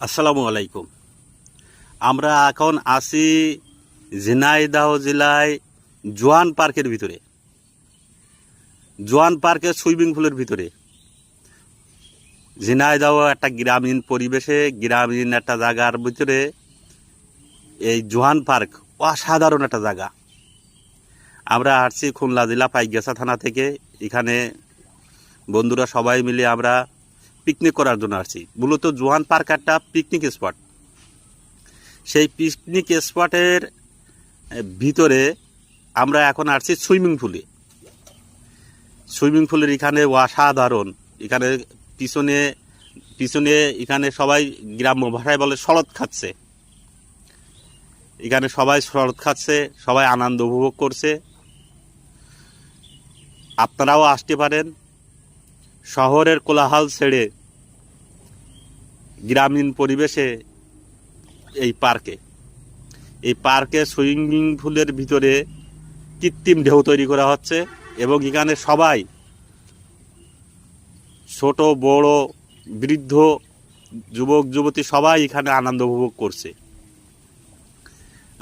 আসসালামু আলাইকুম। আমরা এখন আছি ঝিনাইদহ জেলায় জোয়ান পার্কের ভিতরে। জোয়ান পার্কের সুইমিং পুলের ভিতরে। ঝিনাইদহ একটা গ্রামীণ পরিবেশে, গ্রামীণ একটা জায়গার ভিতরে এই জোয়ান পার্ক অসাধারণ একটা জায়গা। আমরা আসছি খুলনা জেলা পাইকগাছা থানা থেকে। এখানে বন্ধুরা সবাই মিলে আমরা পিকনিক করার জন্য আসছি। মূলত জোয়ান পার্ক একটা পিকনিক স্পট। সেই পিকনিক স্পটের ভিতরে আমরা এখন আসছি সুইমিং পুলে। সুইমিং পুলের এখানে অসাধারণ। এখানে পিছনে পিছনে এখানে সবাই গ্রাম্য ভাষায় বলে শরৎ খাচ্ছে। এখানে সবাই শরৎ খাচ্ছে, সবাই আনন্দ উপভোগ করছে। আপনারাও আসতে পারেন। শহরের কোলাহল ছেড়ে গ্রামীণ পরিবেশে এই পার্কে সুইমিং পুলের ভিতরে কৃত্রিম ঢেউ তৈরি করা হচ্ছে এবং এখানে সবাই ছোট বড় বৃদ্ধ যুবক যুবতী সবাই এখানে আনন্দ উপভোগ করছে।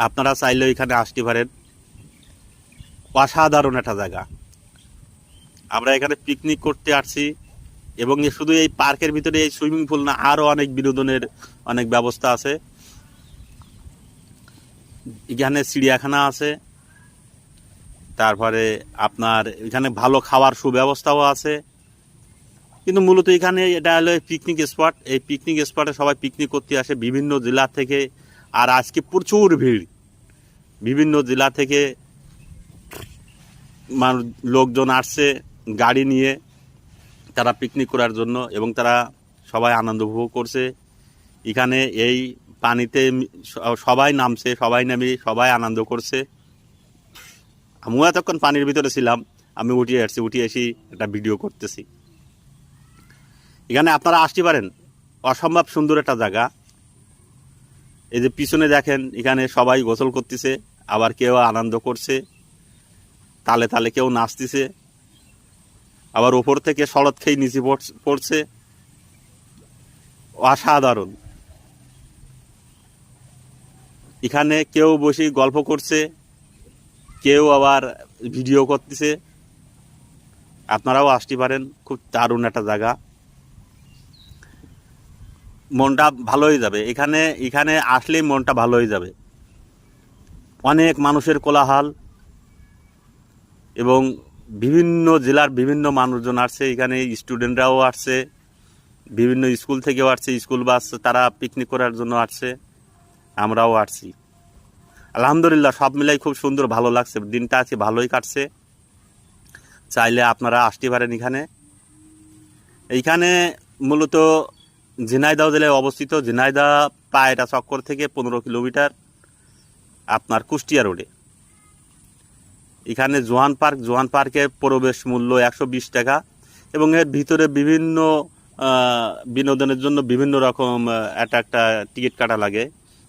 আপনারা চাইলেও এখানে আসতে পারেন। অসাধারণ একটা জায়গা। আমরা এখানে পিকনিক করতে আসছি এবং শুধু এই পার্কের ভিতরে এই সুইমিং পুল না, আরও অনেক বিনোদনের অনেক ব্যবস্থা আছে। এখানে চিড়িয়াখানা আছে, তারপরে আপনার এখানে ভালো খাওয়ার সুব্যবস্থাও আছে। কিন্তু মূলত এখানে এটা হলো পিকনিক স্পট। এই পিকনিক স্পটে সবাই পিকনিক করতে আসে বিভিন্ন জেলা থেকে। আর আজকে প্রচুর ভিড়। বিভিন্ন জেলা থেকে লোকজন আসছে গাড়ি নিয়ে, তারা পিকনিক করার জন্য এবং তারা সবাই আনন্দ উপভোগ করছে। এখানে এই পানিতে সবাই নামছে, সবাই নামে সবাই আনন্দ করছে। আমিও এতক্ষণ পানির ভিতরে ছিলাম, আমি উঠে এসে একটা ভিডিও করতেছি। এখানে আপনারা আসতে পারেন। অসম্ভব সুন্দর একটা জায়গা। এই যে পিছনে দেখেন, এখানে সবাই গোসল করতেছে, আবার কেউ আনন্দ করছে, তালে তালে কেউ নাচতেছে, আবার ওপর থেকে শরৎ খেয়ে নিচে পড়ছে। অসাধারণ। এখানে কেউ বসে গল্প করছে, কেউ আবার ভিডিও করতেছে। আপনারাও আসতে পারেন। খুব দারুণ একটা জায়গা। মনটা ভালো হয়ে যাবে। এখানে আসলেই মনটা ভালো হয়ে যাবে। অনেক মানুষের কোলাহল এবং বিভিন্ন জেলার বিভিন্ন মানুষজন আসছে। এখানে স্টুডেন্টরাও আসছে, বিভিন্ন স্কুল থেকেও আসছে, স্কুল বাস তারা পিকনিক করার জন্য আসছে। আমরাও আসছি। আলহামদুলিল্লাহ, সব মিলাই খুব সুন্দর, ভালো লাগছে। দিনটা আছে ভালোই কাটছে। চাইলে আপনারা আসতে পারেন এইখানে মূলত ঝিনাইদহ জেলায় অবস্থিত। ঝিনাইদহ পায়রা চক্কর থেকে 15 কিলোমিটার আপনার কুষ্টিয়া রোডে। এখানে জোয়ান পার্কের প্রবেশ মূল্য 120 টাকা এবং এর ভিতরে বিভিন্ন বিনোদনের জন্য বিভিন্ন রকম একটা টিকিট কাটা লাগে।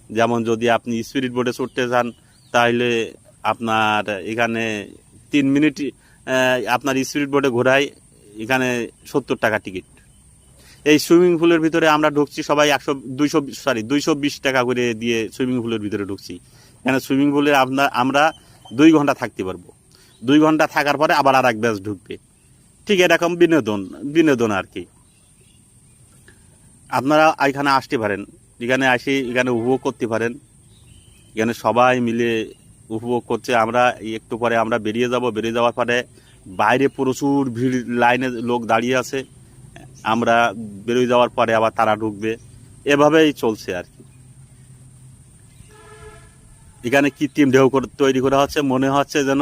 যেমন যদি আপনি স্পিরিট বোটে চড়তে চান, তাহলে আপনার এখানে 3 মিনিট আপনার স্পিরিট বোটে ঘোরায়, এখানে 70 টাকা টিকিট। এই সুইমিং পুলের ভিতরে আমরা ঢুকছি সবাই 220 টাকা করে দিয়ে সুইমিং পুলের ভিতরে ঢুকছি। এখানে সুইমিং পুলে আমরা 2 ঘন্টা থাকতে পারবো। 2 ঘন্টা থাকার পরে আবার আর এক ব্যাচ ঢুকবে। ঠিক এরকম বিনোদন আর কি। আপনারা এখানে আসতে পারেন। এখানে উপভোগ করতে পারেন। এখানে সবাই মিলে উপভোগ করছে। আমরা একটু পরে আমরা বেরিয়ে যাওয়ার পরে বাইরে প্রচুর ভিড়, লাইনে লোক দাঁড়িয়ে আছে। আমরা বেরিয়ে যাওয়ার পরে আবার তারা ঢুকবে। এভাবেই চলছে আর কি। এখানে কৃত্রিম ঢেউ তৈরি করা হচ্ছে, মনে হচ্ছে যেন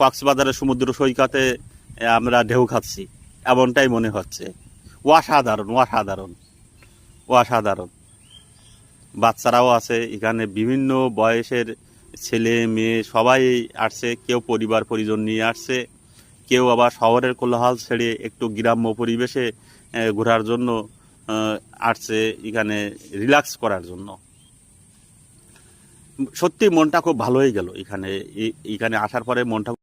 কক্সবাজারের সমুদ্র সৈকতে আমরা ঢেউ খাচ্ছি, এমনটাই মনে হচ্ছে। অসাধারণ। বাচ্চারাও আছে এখানে, বিভিন্ন বয়সের ছেলে মেয়ে সবাই আসছে। কেউ পরিবার পরিজন নিয়ে আসছে, কেউ আবার শহরের কোলাহল ছেড়ে একটু গ্রাম্য পরিবেশে ঘোরার জন্য আসছে, এখানে রিল্যাক্স করার জন্য। সত্যি মনটা খুব ভালো হয়ে গেল এখানে আসার পরে। মনটা